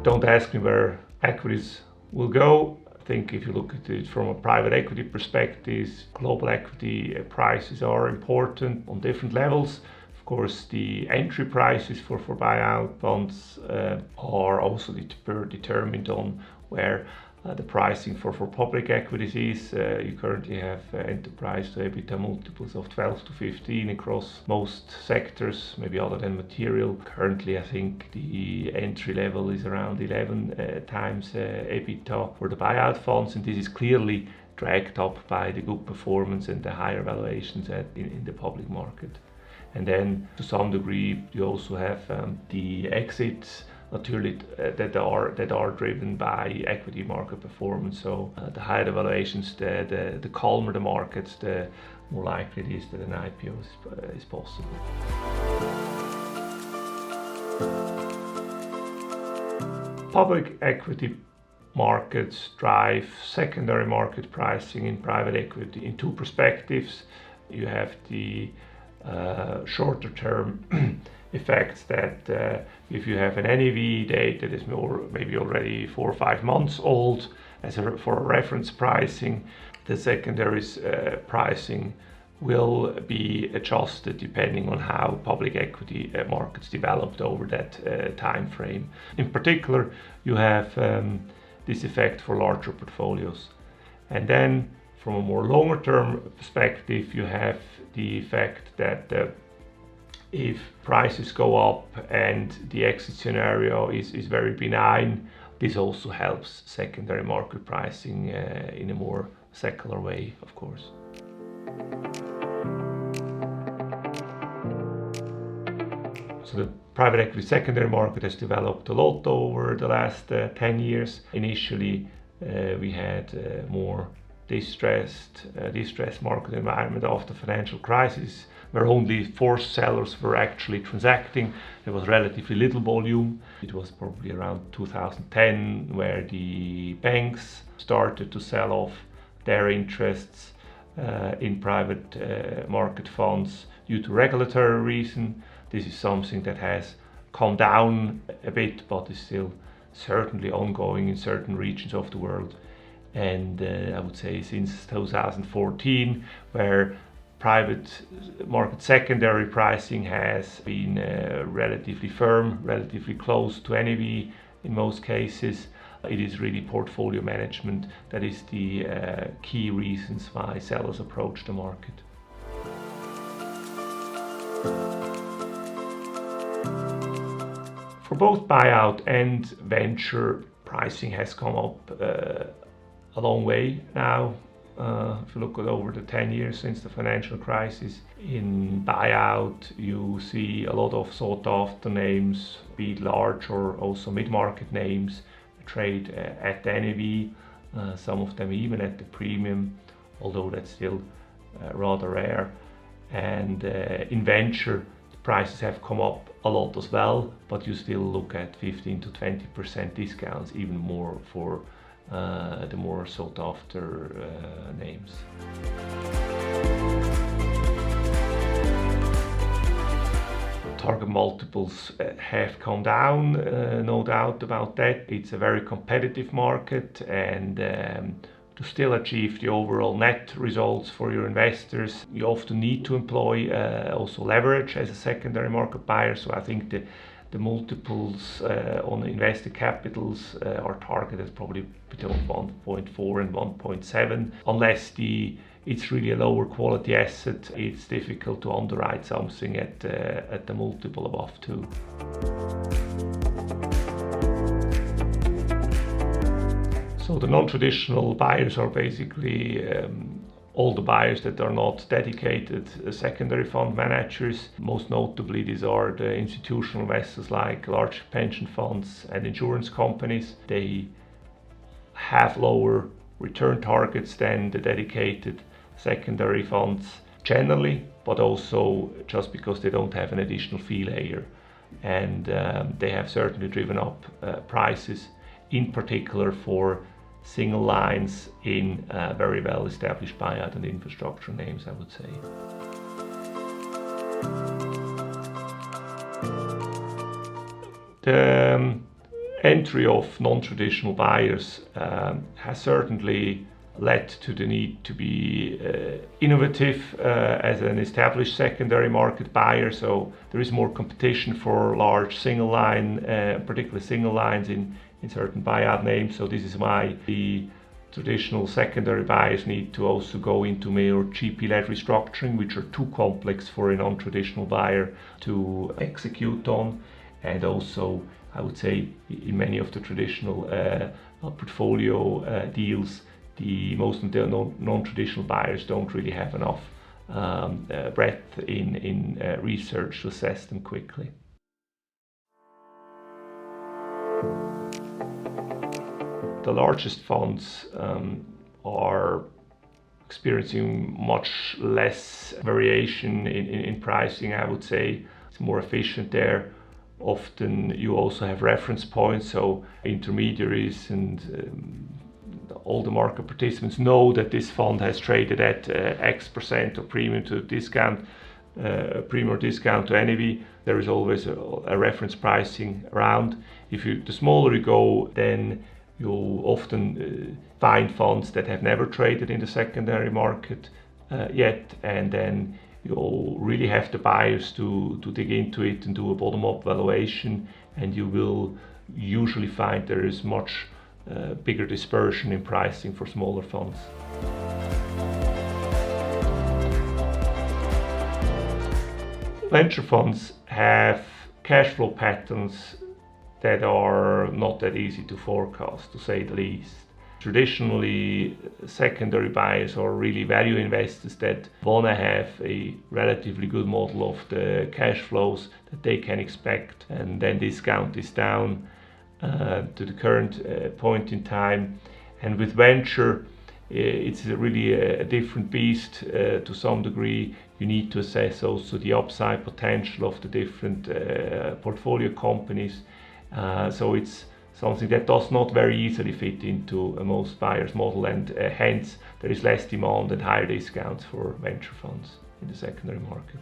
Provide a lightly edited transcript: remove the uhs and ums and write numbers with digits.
don't ask me where equities will go. I think if you look at it from a private equity perspective, global equity prices are important on different levels. Of course, the entry prices for buyout funds are also determined on where the pricing for public equities is. You currently have enterprise to EBITDA multiples of 12 to 15 across most sectors, maybe other than material. Currently, I think the entry level is around 11 times EBITDA for the buyout funds, and this is clearly dragged up by the good performance and the higher valuations in the public market. And then to some degree you also have the exits naturally that are driven by equity market performance. So the higher the valuations, the calmer the markets, the more likely it is that an IPO is possible. Public equity markets drive secondary market pricing in private equity in two perspectives. You have the shorter term effects that if you have an NAV date that is maybe already 4 or 5 months old for a reference pricing, the secondaries pricing will be adjusted depending on how public equity markets developed over that time frame. In particular, you have this effect for larger portfolios. And then from a more longer term perspective, you have the effect that if prices go up and the exit scenario is very benign, this also helps secondary market pricing in a more secular way, of course. So the private equity secondary market has developed a lot over the last 10 years. Initially, we had more distressed market environment after financial crisis, where only forced sellers were actually transacting. There was relatively little volume. It was probably around 2010 where the banks started to sell off their interests in private market funds due to regulatory reason. This is something that has come down a bit, but is still certainly ongoing in certain regions of the world. And I would say since 2014, where private market secondary pricing has been relatively firm, relatively close to NAV in most cases, it is really portfolio management that is the key reasons why sellers approach the market. For both buyout and venture, pricing has come up a long way now. If you look at over the 10 years since the financial crisis, in buyout you see a lot of sought after names, be it large or also mid-market names, trade at the NAV, some of them even at the premium, although that's still rather rare. And in venture, the prices have come up a lot as well, but you still look at 15 to 20% discounts, even more for the more sought after names. Target multiples have come down, no doubt about that. It's a very competitive market, and to still achieve the overall net results for your investors, you often need to employ also leverage as a secondary market buyer. So I think the multiples on invested capitals are targeted probably between 1.4 and 1.7. Unless it's really a lower quality asset, it's difficult to underwrite something at the multiple above 2. So the non-traditional buyers are basically all the buyers that are not dedicated secondary fund managers. Most notably, these are the institutional investors like large pension funds and insurance companies. They have lower return targets than the dedicated secondary funds generally, but also just because they don't have an additional fee layer. And they have certainly driven up prices, in particular for single lines in very well established buyout and infrastructure names, I would say. The entry of non-traditional buyers has certainly led to the need to be innovative as an established secondary market buyer. So there is more competition for large single line, particularly single lines in certain buyout names. So this is why the traditional secondary buyers need to also go into more GP-led restructuring, which are too complex for a non-traditional buyer to execute on. And also, I would say, in many of the traditional portfolio deals, most of the non-traditional buyers don't really have enough breadth in research to assess them quickly. The largest funds are experiencing much less variation in pricing. I would say it's more efficient there. Often you also have reference points, so intermediaries and all the market participants know that this fund has traded at X% or premium to discount, premium or discount to NAV. There is always a reference pricing around. The smaller you go, then you'll often find funds that have never traded in the secondary market yet, and then you'll really have the buyers to dig into it and do a bottom-up valuation, and you will usually find there is much bigger dispersion in pricing for smaller funds. Venture funds have cash flow patterns that are not that easy to forecast, to say the least. Traditionally, secondary buyers are really value investors that want to have a relatively good model of the cash flows that they can expect, and then discount this down to the current point in time. And with venture, it's really a different beast to some degree. You need to assess also the upside potential of the different portfolio companies. So it's something that does not very easily fit into most buyers' model, and hence there is less demand and higher discounts for venture funds in the secondary market.